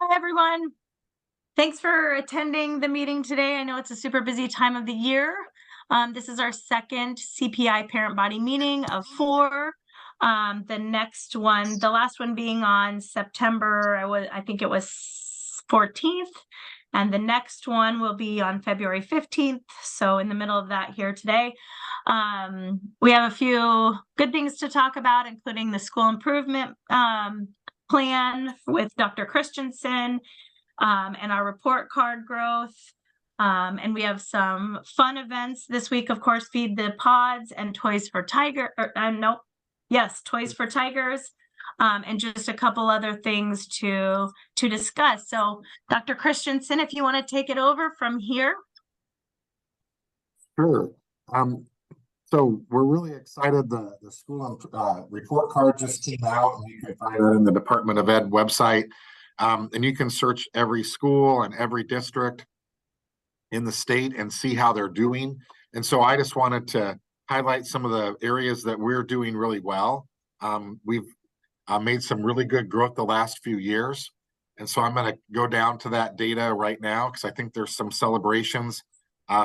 Hi, everyone. Thanks for attending the meeting today. I know it's a super busy time of the year. This is our second CPI parent body meeting of 4. The next one, the last one being on September, I think it was 14th, and the next one will be on February 15th. So in the middle of that here today. We have a few good things to talk about, including the school improvement plan with Dr. Christensen, and our report card growth. And we have some fun events this week, of course, Feed the Pods and Toys for Tigers, and just a couple other things to discuss. So Dr. Christensen, if you want to take it over from here. Sure. So we're really excited. The school report card just came out, and you can find it in the Department of Ed website. And you can search every school and every district in the state and see how they're doing. And so I just wanted to highlight some of the areas that we're doing really well. We've made some really good growth the last few years. And so I'm going to go down to that data right now because I think there's some celebrations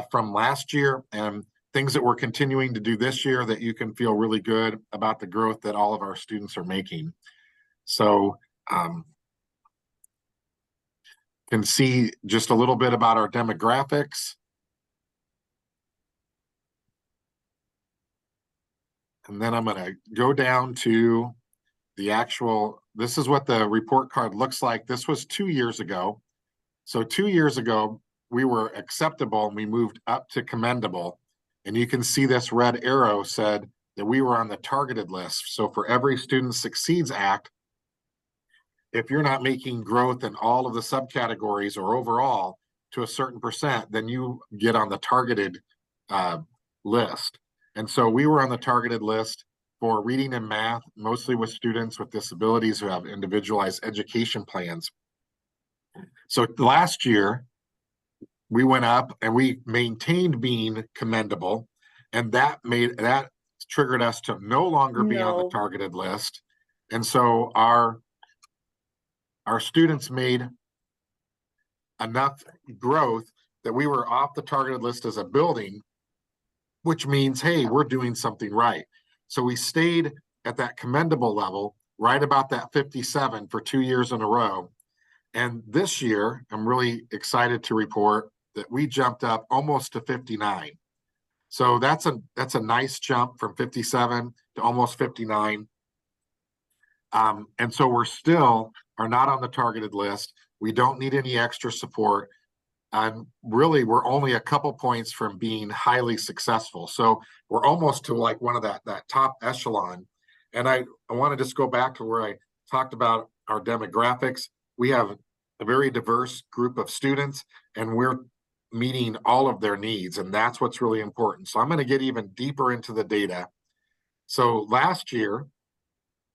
from last year and things that we're continuing to do this year that you can feel really good about the growth that all of our students are making. So can see just a little bit about our demographics. And then I'm going to go down to the actual, this is what the report card looks like. This was 2 years ago. So 2 years ago, we were acceptable and we moved up to commendable. And you can see this red arrow said that we were on the targeted list. So for every Student Succeeds Act, if you're not making growth in all of the subcategories or overall to a certain percent, then you get on the targeted list. And so we were on the targeted list for reading and math, mostly with students with disabilities who have individualized education plans. So last year, we went up and we maintained being commendable, and that triggered us to no longer be on the targeted list. And so our students made enough growth that we were off the targeted list as a building, which means, hey, we're doing something right. So we stayed at that commendable level, right about that 57 for 2 years in a row. And this year, I'm really excited to report that we jumped up almost to 59. So that's a nice jump from 57 to almost 59. And so we're still are not on the targeted list. We don't need any extra support. And really, we're only a couple points from being highly successful. So we're almost to like one of that top echelon. And I want to just go back to where I talked about our demographics. We have a very diverse group of students, and we're meeting all of their needs. And that's what's really important. So I'm going to get even deeper into the data. So last year,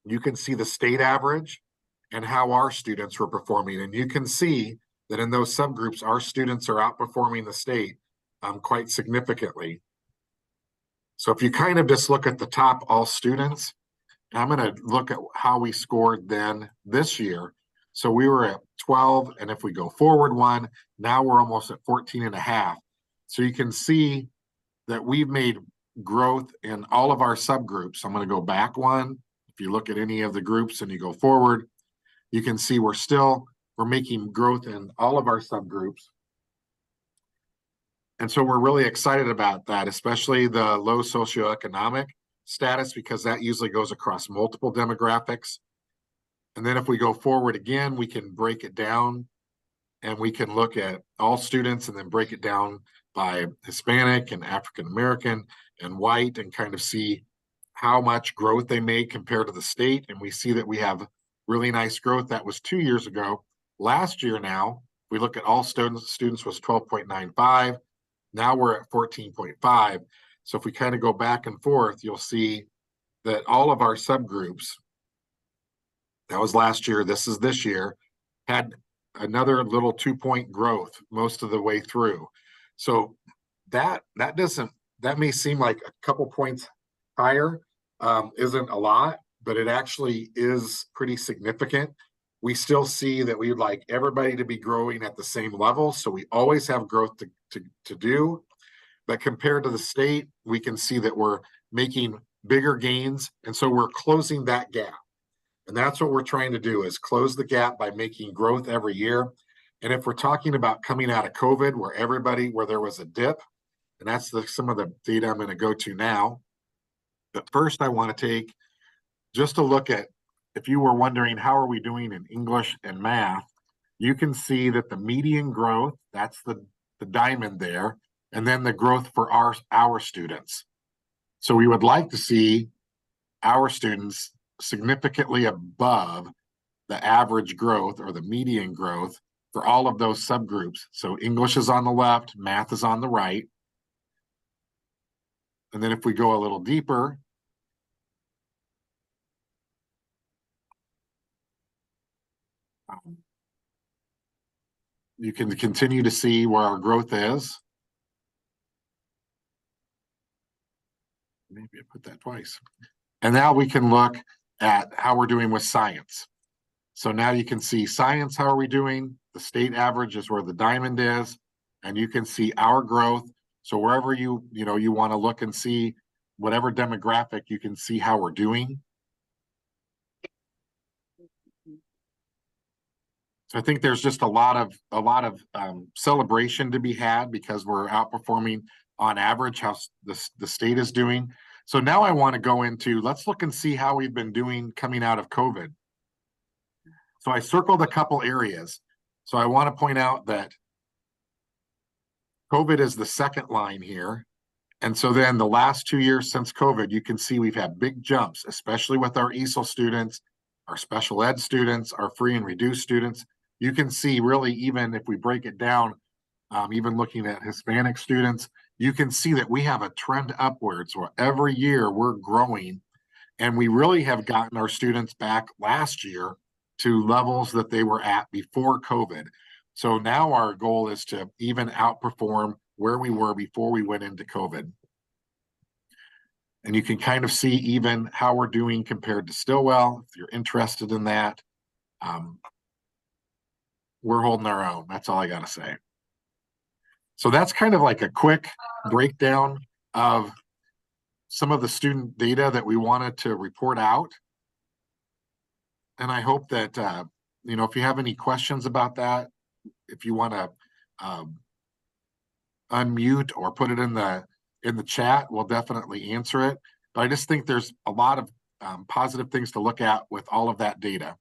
you can see the state average and how our students were performing. And you can see that in those subgroups, our students are outperforming the state quite significantly. So if you kind of just look at the top all students, I'm going to look at how we scored then this year. So we were at 12, and if we go forward one, now we're almost at 14 and a half. So you can see that we've made growth in all of our subgroups. I'm going to go back one. If you look at any of the groups and you go forward, you can see we're making growth in all of our subgroups. And so we're really excited about that, especially the low socioeconomic status, because that usually goes across multiple demographics. And then if we go forward again, we can break it down and we can look at all students and then break it down by Hispanic and African American and white and kind of see how much growth they made compared to the state. And we see that we have really nice growth. That was 2 years ago. Last year now, we look at all students was 12.95. Now we're at 14.5. So if we kind of go back and forth, you'll see that all of our subgroups, that was last year, this is this year, had another little 2-point growth most of the way through. So that may seem like a couple points higher, isn't a lot, but it actually is pretty significant. we still see that we would like everybody to be growing at the same level. So we always have growth to do. But compared to the state, we can see that we're making bigger gains. And so we're closing that gap. And that's what we're trying to do, is close the gap by making growth every year. And if we're talking about coming out of COVID, where there was a dip, and that's some of the data I'm going to go to now. But first, I want to take just a look at, if you were wondering how are we doing in English and math, you can see that the median growth, that's the diamond there, and then the growth for our students. So we would like to see our students significantly above the average growth or the median growth for all of those subgroups. So English is on the left, math is on the right. And then if we go a little deeper, you can continue to see where our growth is. Maybe I put that twice. And now we can look at how we're doing with science. So now you can see science, how are we doing? The state average is where the diamond is, and you can see our growth. So wherever you want to look and see whatever demographic, you can see how we're doing. So I think there's just a lot of celebration to be had because we're outperforming on average how the state is doing. So now I want to go into, let's look and see how we've been doing coming out of COVID. So I circled a couple areas. So I want to point out that COVID is the second line here. And so then the last 2 years since COVID, you can see we've had big jumps, especially with our ESOL students, our special ed students, our free and reduced students. You can see really, even if we break it down, even looking at Hispanic students, you can see that we have a trend upwards where every year we're growing. And we really have gotten our students back last year to levels that they were at before COVID. So now our goal is to even outperform where we were before we went into COVID. And you can kind of see even how we're doing compared to Stillwell, if you're interested in that. We're holding our own. That's all I got to say. So that's kind of like a quick breakdown of some of the student data that we wanted to report out. And I hope that, if you have any questions about that, if you want to unmute or put it in the chat, we'll definitely answer it. But I just think there's a lot of positive things to look at with all of that data.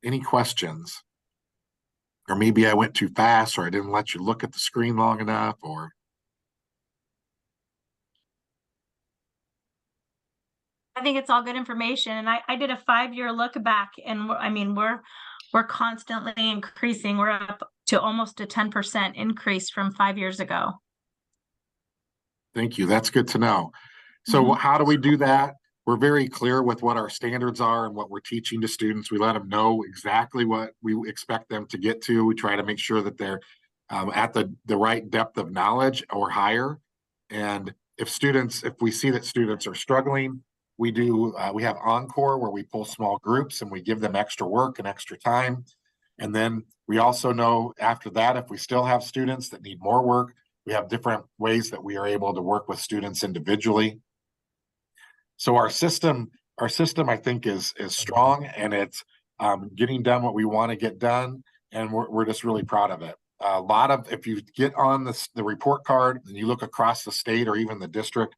Any questions? Or maybe I went too fast, or I didn't let you look at the screen long enough, or. I think it's all good information. And I did a 5-year look back, and we're constantly increasing. We're up to almost a 10% increase from 5 years ago. Thank you. That's good to know. So how do we do that? We're very clear with what our standards are and what we're teaching to students. We let them know exactly what we expect them to get to. We try to make sure that they're at the right depth of knowledge or higher. And if we see that students are struggling, we have Encore, where we pull small groups and we give them extra work and extra time. And then we also know after that, if we still have students that need more work, we have different ways that we are able to work with students individually. So our system, I think, is strong, and it's getting done what we want to get done, and we're just really proud of it. A lot of, if you get on the report card and you look across the state or even the district,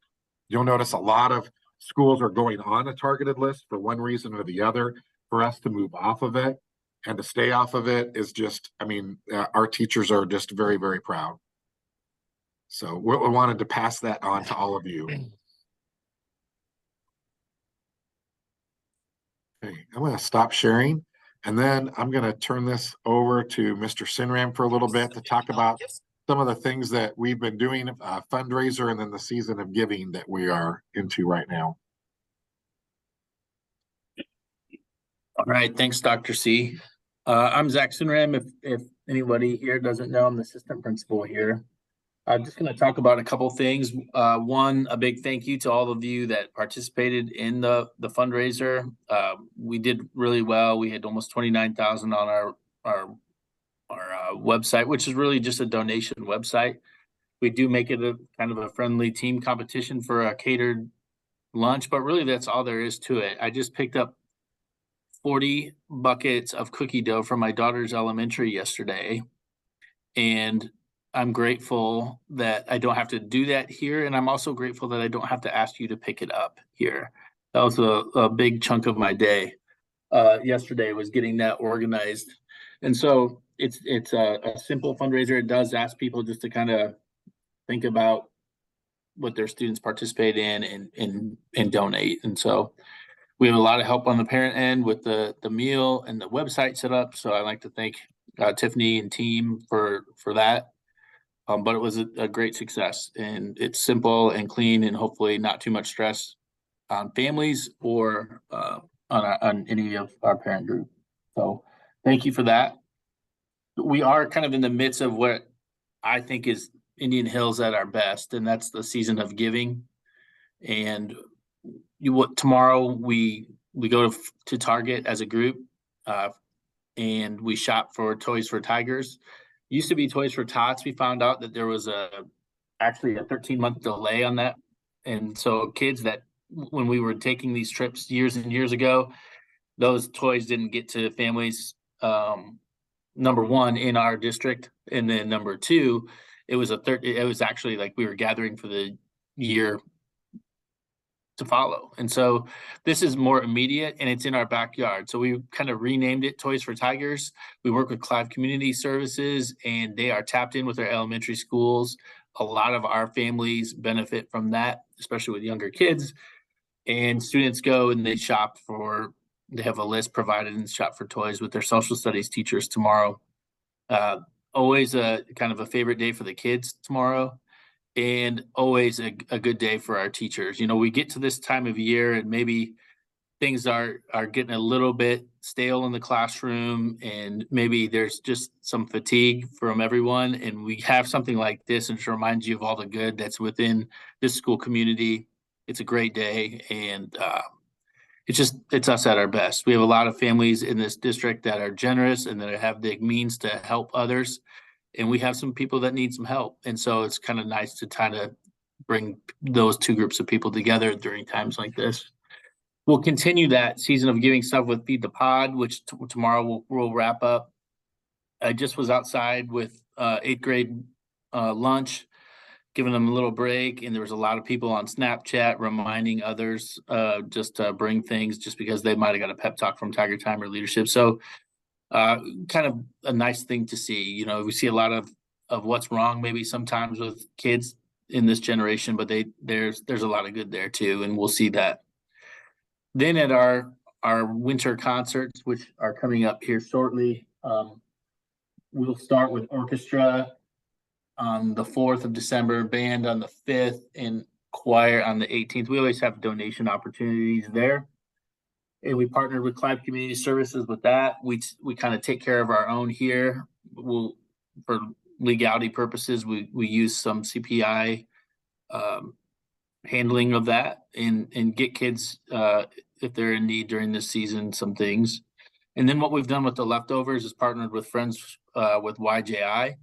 you'll notice a lot of schools are going on a targeted list for one reason or the other. For us to move off of it and to stay off of it is just, our teachers are just very, very proud. So we wanted to pass that on to all of you. Okay, I'm going to stop sharing, and then I'm going to turn this over to Mr. Sinram for a little bit to talk about some of the things that we've been doing, fundraiser, and then the season of giving that we are into right now. All right, thanks, Dr. C. I'm Zach Sinram. If anybody here doesn't know, I'm the assistant principal here. I'm just going to talk about a couple things. One, a big thank you to all of you that participated in the fundraiser. We did really well. We had almost 29,000 on our website, which is really just a donation website. We do make it a kind of a friendly team competition for a catered lunch, but really that's all there is to it. I just picked up 40 buckets of cookie dough from my daughter's elementary yesterday, and I'm grateful that I don't have to do that here. And I'm also grateful that I don't have to ask you to pick it up here. That was a big chunk of my day. Yesterday was getting that organized. And so it's a simple fundraiser. It does ask people just to kind of think about what their students participate in and donate. And so we have a lot of help on the parent end with the meal and the website set up. So I'd like to thank Tiffany and team for that. But it was a great success, and it's simple and clean, and hopefully not too much stress on families or on any of our parent group. So thank you for that. We are kind of in the midst of what I think is Indian Hills at our best, and that's the season of giving. And tomorrow we go to Target as a group, and we shop for Toys for Tigers. Used to be Toys for Tots. We found out that there was actually a 13-month delay on that. And so kids that when we were taking these trips years and years ago, those toys didn't get to families, number one, in our district. And then number two, it was actually like we were gathering for the year to follow. And so this is more immediate, and it's in our backyard. So we kind of renamed it Toys for Tigers. We work with Clive Community Services, and they are tapped in with our elementary schools. A lot of our families benefit from that, especially with younger kids. And students go and they have a list provided and shop for toys with their social studies teachers tomorrow. Always a kind of a favorite day for the kids tomorrow. And always a good day for our teachers. You know, we get to this time of year and maybe things are getting a little bit stale in the classroom, and maybe there's just some fatigue from everyone. And we have something like this, and it reminds you of all the good that's within this school community. It's a great day, and it's us at our best. We have a lot of families in this district that are generous and that have the means to help others. And we have some people that need some help. And so it's kind of nice to kind of bring those two groups of people together during times like this. We'll continue that season of giving stuff with Feed the Pod, which tomorrow we'll wrap up. I just was outside with 8th grade lunch, giving them a little break. And there was a lot of people on Snapchat reminding others just to bring things just because they might've got a pep talk from Tiger Time or leadership. So kind of a nice thing to see. You know, we see a lot of what's wrong maybe sometimes with kids in this generation, but there's a lot of good there too, and we'll see that. Then at our winter concerts, which are coming up here shortly, we'll start with orchestra on the 4th of December, band on the 5th, and choir on the 18th. We always have donation opportunities there. And we partnered with Clive Community Services with that. We kind of take care of our own here. For legality purposes, we use some CPI handling of that and get kids, if they're in need during this season, some things. And then what we've done with the leftovers is partnered with friends with YJI,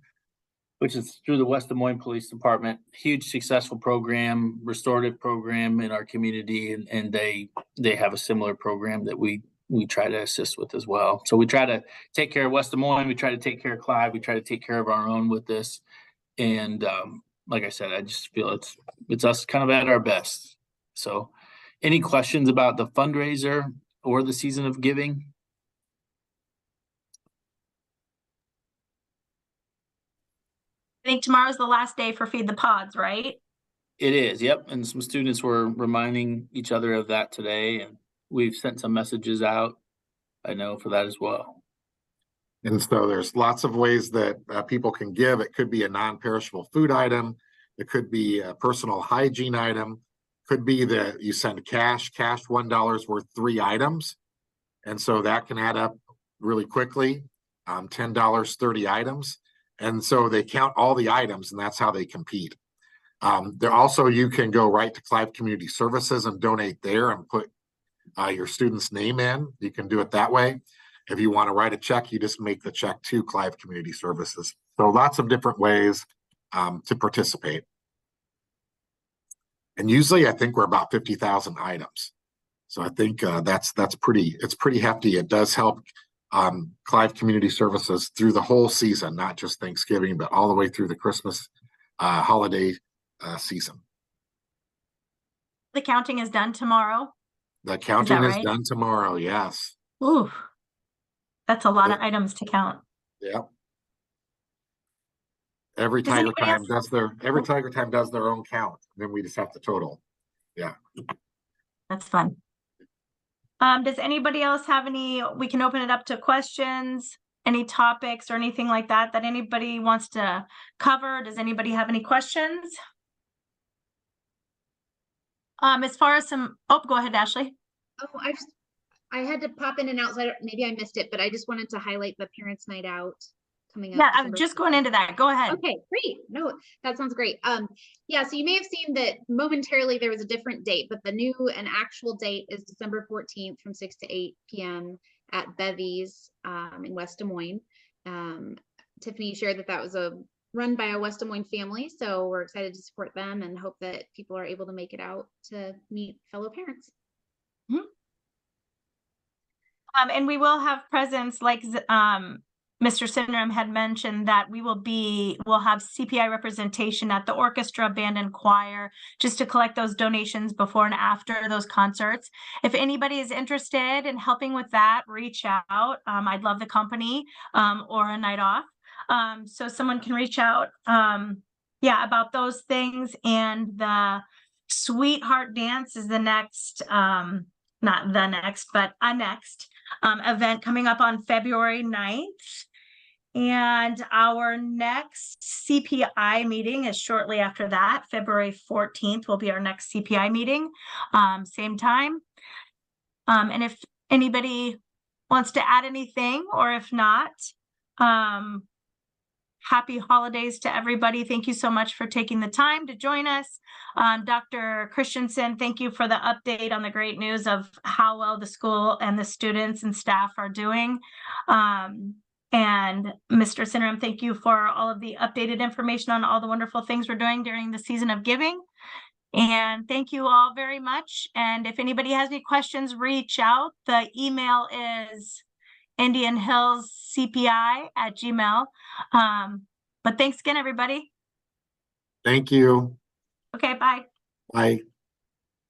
which is through the West Des Moines Police Department. Huge successful program, restorative program in our community, and they have a similar program that we try to assist with as well. So we try to take care of West Des Moines, we try to take care of Clive, we try to take care of our own with this. And like I said, I just feel it's us kind of at our best. So any questions about the fundraiser or the season of giving? I think tomorrow's the last day for Feed the Pods, right? It is, yep. And some students were reminding each other of that today, and we've sent some messages out, I know, for that as well. And so there's lots of ways that people can give. It could be a non-perishable food item. It could be a personal hygiene item. Could be that you send cash $1 worth 3 items. And so that can add up really quickly. $10, 30 items. And so they count all the items, and that's how they compete. There also, you can go right to Clive Community Services and donate there and put your student's name in. You can do it that way. If you want to write a check, you just make the check to Clive Community Services. So lots of different ways to participate. And usually I think we're about 50,000 items. So I think it's pretty hefty. It does help Clive Community Services through the whole season, not just Thanksgiving, but all the way through the Christmas holiday season. The counting is done tomorrow. The counting is right? done tomorrow. Yes. Ooh, that's a lot of items to count. Yeah. Every Does Tiger anybody Time else- does their own count. Then we just have to total. Yeah. That's fun. Does anybody else have any, we can open it up to questions, any topics or anything like that that anybody wants to cover? Does anybody have any questions? As far as go ahead, Ashley. Oh, I had to pop in and out, so maybe I missed it, but I just wanted to highlight the Parents' Night Out coming up. Yeah, I'm December just 14th. going into that. Go ahead. Okay, great. No, that sounds great. Yeah, so you may have seen that momentarily there was a different date, but the new and actual date is December 14th from 6 to 8 p.m. at Bevy's in West Des Moines. Tiffany shared that was run by a West Des Moines family, so we're excited to support them and hope that people are able to make it out to meet fellow parents. Mm-hmm. And we will have presents like Mr. Syndrome had mentioned that we'll have CPI representation at the orchestra, band, and choir just to collect those donations before and after those concerts. If anybody is interested in helping with that, reach out. I'd love the company or a night off. So someone can reach out about those things. And the Sweetheart Dance is the next, not the next, but a next event coming up on February 9th. And our next CPI meeting is shortly after that. February 14th will be our next CPI meeting, same time. And if anybody wants to add anything, or if not, happy holidays to everybody. Thank you so much for taking the time to join us. Dr. Christensen, thank you for the update on the great news of how well the school and the students and staff are doing. And Mr. Syndrome, thank you for all of the updated information on all the wonderful things we're doing during the season of giving. And thank you all very much. And if anybody has any questions, reach out. The email is indianhillscpi@gmail. But thanks again, everybody. Thank you. Okay, bye. Bye.